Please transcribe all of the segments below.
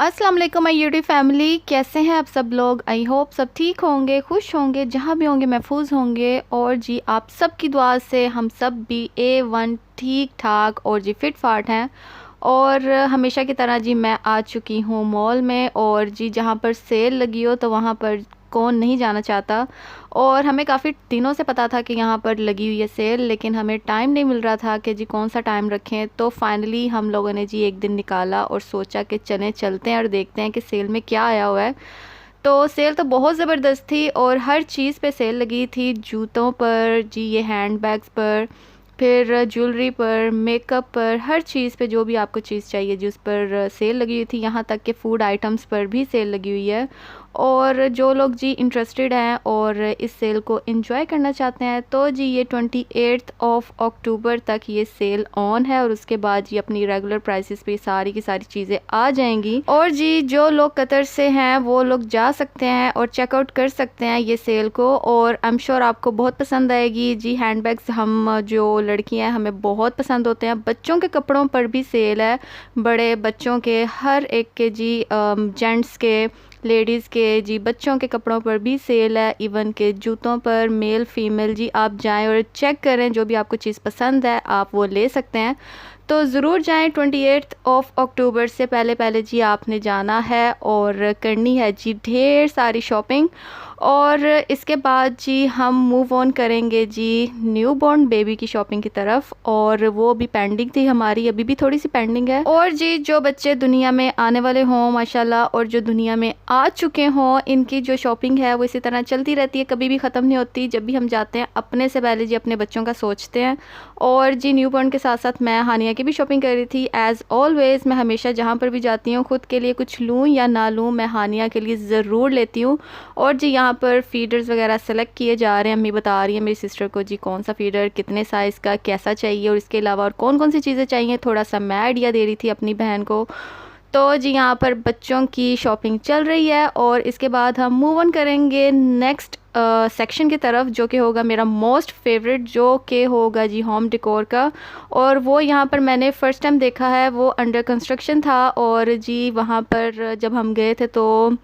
अस्सलाम वालेकुम my YouTube family, कैसे हैं आप सब लोग। आई होप सब ठीक होंगे, खुश होंगे, जहाँ भी होंगे महफूज होंगे। और जी आप सब की दुआ से हम सब भी A1 ठीक ठाक और जी फिट फाट हैं। और हमेशा की तरह जी मैं आ चुकी हूँ मॉल में। और जी जहाँ पर सेल लगी हो तो वहाँ पर कौन नहीं जाना चाहता। और हमें काफ़ी दिनों से पता था कि यहाँ पर लगी हुई है सेल, लेकिन हमें टाइम नहीं मिल रहा था कि जी कौन सा टाइम रखें। तो फाइनली हम लोगों ने जी एक दिन निकाला और सोचा कि चलते हैं और देखते हैं कि सेल में क्या आया हुआ है। तो सेल तो बहुत ज़बरदस्त थी और हर चीज़ पे सेल लगी थी। जूतों पर जी, ये हैंड बैग्स पर, फिर ज्वेलरी पर, मेकअप पर, हर चीज़ पे जो भी आपको चीज़ चाहिए जी उस पर सेल लगी हुई थी। यहाँ तक कि फ़ूड आइटम्स पर भी सेल लगी हुई है। और जो लोग जी इंटरेस्टेड हैं और इस सेल को एंजॉय करना चाहते हैं तो जी ये 28 अक्टूबर तक ये सेल ऑन है। और उसके बाद जी अपनी रेगुलर प्राइसेस पे सारी की सारी चीज़ें आ जाएंगी। और जी जो लोग कतर से हैं वो लोग जा सकते हैं और चेकआउट कर सकते हैं ये सेल को। और आई एम श्योर आपको बहुत पसंद आएगी। जी हैंडबैग्स हम जो लड़कियां हैं हमें बहुत पसंद होते हैं। बच्चों के कपड़ों पर भी सेल है, बड़े बच्चों के हर एक के जी, जेंट्स के, लेडीज़ के जी, बच्चों के कपड़ों पर भी सेल है। इवन के जूतों पर मेल फीमेल जी आप जाएं और चेक करें, जो भी आपको चीज़ पसंद है आप वो ले सकते हैं। तो ज़रूर जाएं। 28 अक्टूबर से पहले पहले जी आपने जाना है और करनी है जी ढेर सारी शॉपिंग। और इसके बाद जी हम मूव ऑन करेंगे जी न्यू बॉर्न बेबी की शॉपिंग की तरफ। और वो भी पेंडिंग थी हमारी, अभी भी थोड़ी सी पेंडिंग है। और जी जो बच्चे दुनिया में आने वाले हों माशाल्लाह, और जो दुनिया में आ चुके हों, इनकी जो शॉपिंग है वो इसी तरह चलती रहती है, कभी भी ख़त्म नहीं होती। जब भी हम जाते हैं अपने से पहले जी अपने बच्चों का सोचते हैं। और जी न्यू बॉर्न के साथ साथ मैं हानिया की भी शॉपिंग कर रही थी। एज़ ऑलवेज़ मैं हमेशा जहाँ पर भी जाती हूँ खुद के लिए कुछ लूँ या ना लूँ, मैं हानिया के लिए ज़रूर लेती हूँ। और जी यहाँ पर फीडर्स वगैरह सेलेक्ट किए जा रहे हैं। अम्मी बता रही है मेरी सिस्टर को जी कौन सा फीडर कितने साइज़ का कैसा चाहिए, और इसके अलावा और कौन कौन सी चीज़ें चाहिए, थोड़ा सा मैं आइडिया दे रही थी अपनी बहन को। तो जी यहाँ पर बच्चों की शॉपिंग चल रही है। और इसके बाद हम मूव ऑन करेंगे नेक्स्ट सेक्शन की तरफ, जो कि होगा मेरा मोस्ट फेवरेट, जो कि होगा जी होम डेकोर का। और वो यहाँ पर मैंने फ़र्स्ट टाइम देखा है, वो अंडर कंस्ट्रक्शन था। और जी वहाँ पर जब हम गए थे तो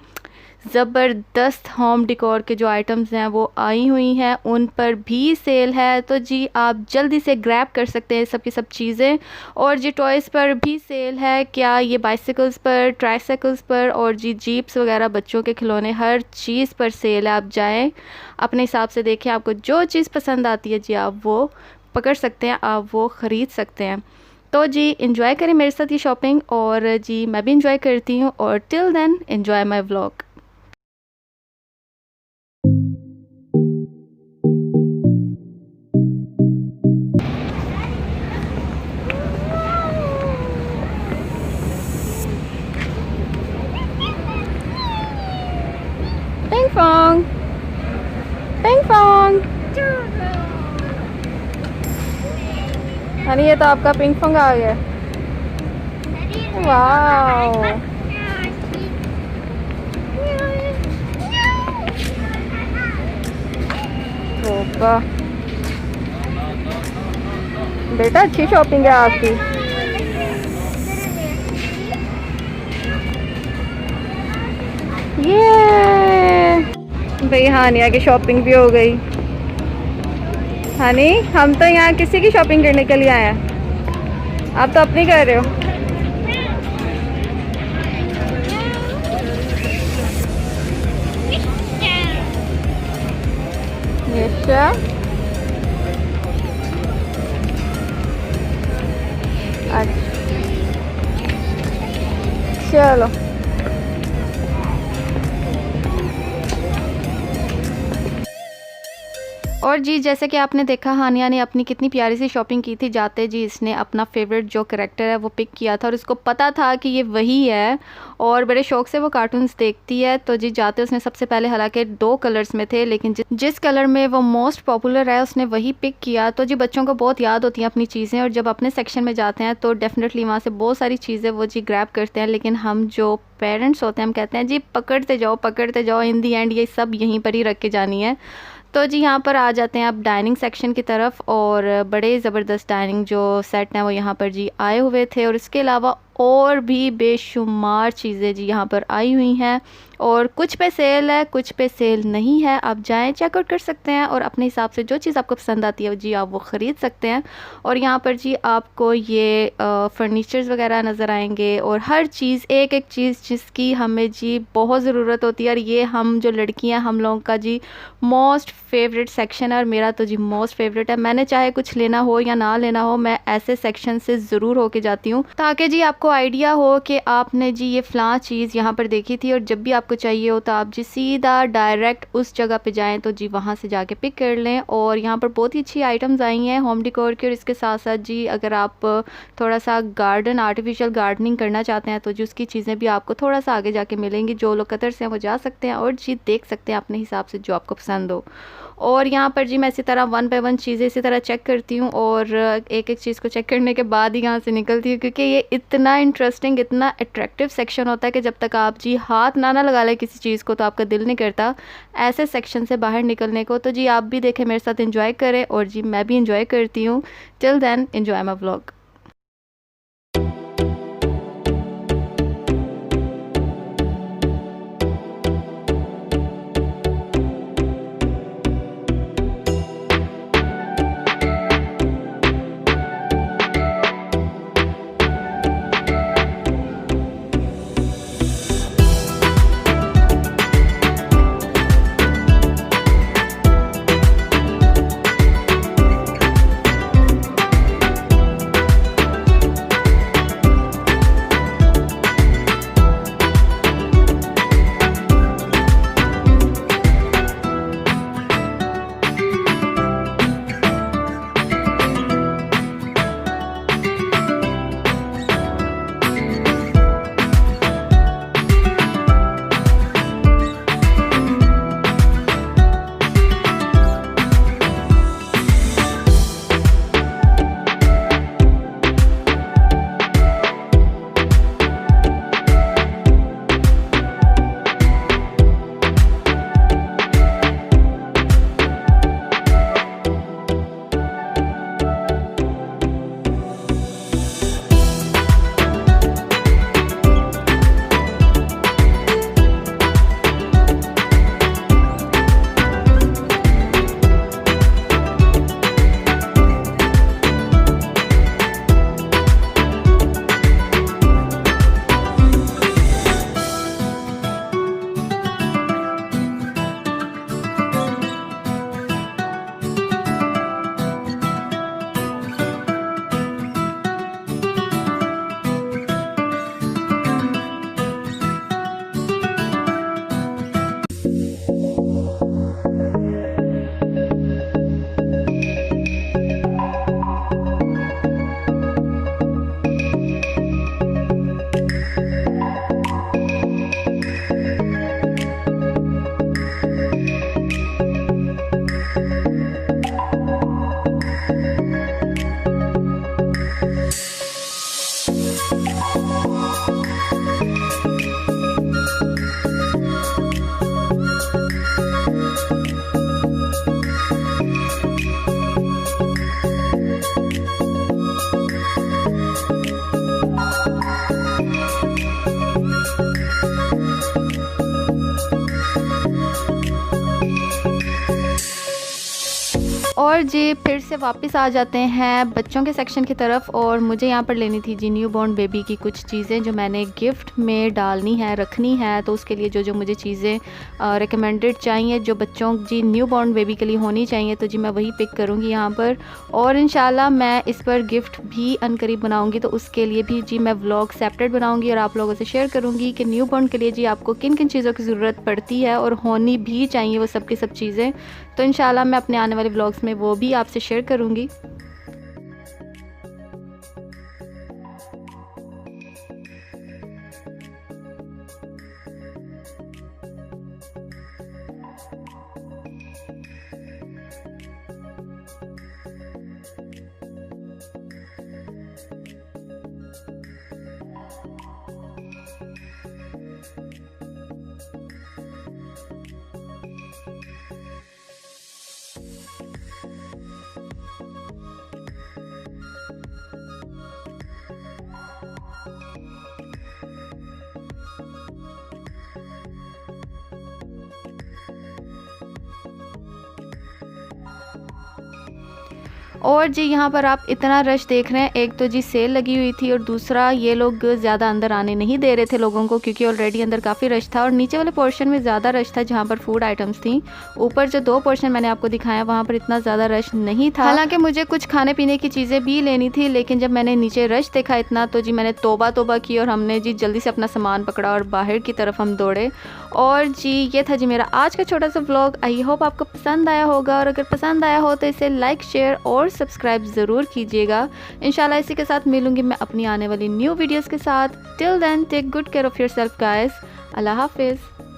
ज़बरदस्त होम डेकोर के जो आइटम्स हैं वो आई हुई हैं, उन पर भी सेल है। तो जी आप जल्दी से ग्रैब कर सकते हैं सब की सब चीज़ें। और जी टॉयज़ पर भी सेल है, क्या ये बाइसिकल्स पर, ट्राईसाइकिल्स पर, और जी जीप्स वगैरह, बच्चों के खिलौने, हर चीज़ पर सेल है। आप जाएं अपने हिसाब से देखें, आपको जो चीज़ पसंद आती है जी आप वो पकड़ सकते हैं, आप वो ख़रीद सकते हैं। तो जी इंजॉय करें मेरे साथ ये शॉपिंग। और जी मैं भी इंजॉय करती हूँ। और till then enjoy my vlog. Ping pong, ping pong. Honey ये तो आपका पिंग फोंग आ गया। वाओ, होगा बेटा, अच्छी शॉपिंग है आपकी। ये भाई हानिया की शॉपिंग भी हो गई। हनी हम तो यहाँ किसी की शॉपिंग करने के लिए आए हैं, आप तो अपनी कर रहे हो। अच्छा चलो। और जी जैसे कि आपने देखा हानिया ने अपनी कितनी प्यारी सी शॉपिंग की थी। जाते जी इसने अपना फेवरेट जो करैक्टर है वो पिक किया था, और इसको पता था कि ये वही है, और बड़े शौक से वो कार्टून्स देखती है। तो जी जाते उसने सबसे पहले, हालांकि 2 कलर्स में थे, लेकिन जिस कलर में वो मोस्ट पॉपुलर है उसने वही पिक किया। तो जी बच्चों को बहुत याद होती हैं अपनी चीज़ें, और जब अपने सेक्शन में जाते हैं तो डेफिनेटली वहाँ से बहुत सारी चीज़ें वो जी ग्रैब करते हैं। लेकिन हम जो पेरेंट्स होते हैं हम कहते हैं जी पकड़ते जाओ, इन दी एंड ये सब यहीं पर ही रख के जानी है। तो जी यहाँ पर आ जाते हैं आप डाइनिंग सेक्शन की तरफ। और बड़े ज़बरदस्त डाइनिंग जो सेट हैं वो यहाँ पर जी आए हुए थे। और इसके अलावा और भी बेशुमार चीज़ें जी यहाँ पर आई हुई हैं, और कुछ पे सेल है, कुछ पे सेल नहीं है। आप जाएं, चेकआउट कर सकते हैं और अपने हिसाब से जो चीज़ आपको पसंद आती है जी आप वो ख़रीद सकते हैं। और यहाँ पर जी आपको ये फर्नीचर्स वगैरह नज़र आएंगे, और हर चीज़, एक एक चीज़ जिसकी हमें जी बहुत ज़रूरत होती है। और ये हम जो लड़कियाँ, हम लोगों का जी मोस्ट फेवरेट सेक्शन है, और मेरा तो जी मोस्ट फेवरेट है। मैंने चाहे कुछ लेना हो या ना लेना हो, मैं ऐसे सेक्शन से ज़रूर होके जाती हूँ, ताकि जी आपको आइडिया हो कि आपने जी ये फ़लाँ चीज़ यहाँ पर देखी थी, और जब भी आपको चाहिए हो तो आप जी सीधा डायरेक्ट उस जगह पे जाएं तो जी वहाँ से जाके पिक कर लें। और यहाँ पर बहुत ही अच्छी आइटम्स आई हैं होम डेकोर की, और इसके साथ साथ जी अगर आप थोड़ा सा गार्डन, आर्टिफिशियल गार्डनिंग करना चाहते हैं तो जी उसकी चीज़ें भी आपको थोड़ा सा आगे जाके मिलेंगी। जो लोग कतर से हैं वो जा सकते हैं और जी देख सकते हैं अपने हिसाब से जो आपको पसंद हो। और यहाँ पर जी मैं इसी तरह 1 बाय 1 चीज़ें इसी तरह चेक करती हूँ, और एक एक चीज़ को चेक करने के बाद ही यहाँ से निकलती हूँ, क्योंकि ये इतना इंटरेस्टिंग, इतना अट्रैक्टिव सेक्शन होता है कि जब तक आप जी हाथ ना लगा लें किसी चीज़ को तो आपका दिल नहीं करता ऐसे सेक्शन से बाहर निकलने को। तो जी आप भी देखें, मेरे साथ इंजॉय करें, और जी मैं भी इंजॉय करती हूँ। Till then enjoy my vlog. और जी फिर से वापस आ जाते हैं बच्चों के सेक्शन की तरफ, और मुझे यहाँ पर लेनी थी जी न्यू बॉर्न बेबी की कुछ चीज़ें जो मैंने गिफ्ट में डालनी है, रखनी है। तो उसके लिए जो जो मुझे चीज़ें रिकमेंडेड चाहिए, जो बच्चों जी न्यू बॉर्न बेबी के लिए होनी चाहिए, तो जी मैं वही पिक करूँगी यहाँ पर। और इंशाल्लाह मैं इस पर गिफ्ट भी अनकरीब बनाऊँगी, तो उसके लिए भी जी मैं व्लॉग सेपरेट बनाऊँगी और आप लोगों से शेयर करूँगी कि न्यू बॉर्न के लिए जी आपको किन किन चीज़ों की ज़रूरत पड़ती है और होनी भी चाहिए वो सब की सब चीज़ें। तो इंशाल्लाह मैं अपने आने वाले व्लॉग्स में वो भी आपसे शेयर करूँगी। और जी यहाँ पर आप इतना रश देख रहे हैं, एक तो जी सेल लगी हुई थी और दूसरा ये लोग ज़्यादा अंदर आने नहीं दे रहे थे लोगों को, क्योंकि ऑलरेडी अंदर काफ़ी रश था और नीचे वाले पोर्शन में ज़्यादा रश था जहाँ पर फूड आइटम्स थी। ऊपर जो 2 पोर्शन मैंने आपको दिखाया वहाँ पर इतना ज़्यादा रश नहीं था। हालांकि मुझे कुछ खाने पीने की चीज़ें भी लेनी थी, लेकिन जब मैंने नीचे रश देखा इतना तो जी मैंने तौबा तौबा की और हमने जी जल्दी से अपना सामान पकड़ा और बाहर की तरफ हम दौड़े। और जी ये था जी मेरा आज का छोटा सा व्लॉग। आई होप आपको पसंद आया होगा, और अगर पसंद आया हो तो इसे लाइक शेयर और सब्सक्राइब ज़रूर कीजिएगा। इंशाल्लाह इसी के साथ मिलूंगी मैं अपनी आने वाली न्यू वीडियोस के साथ। Till then take good care of yourself guys. अल्लाह हाफिज़।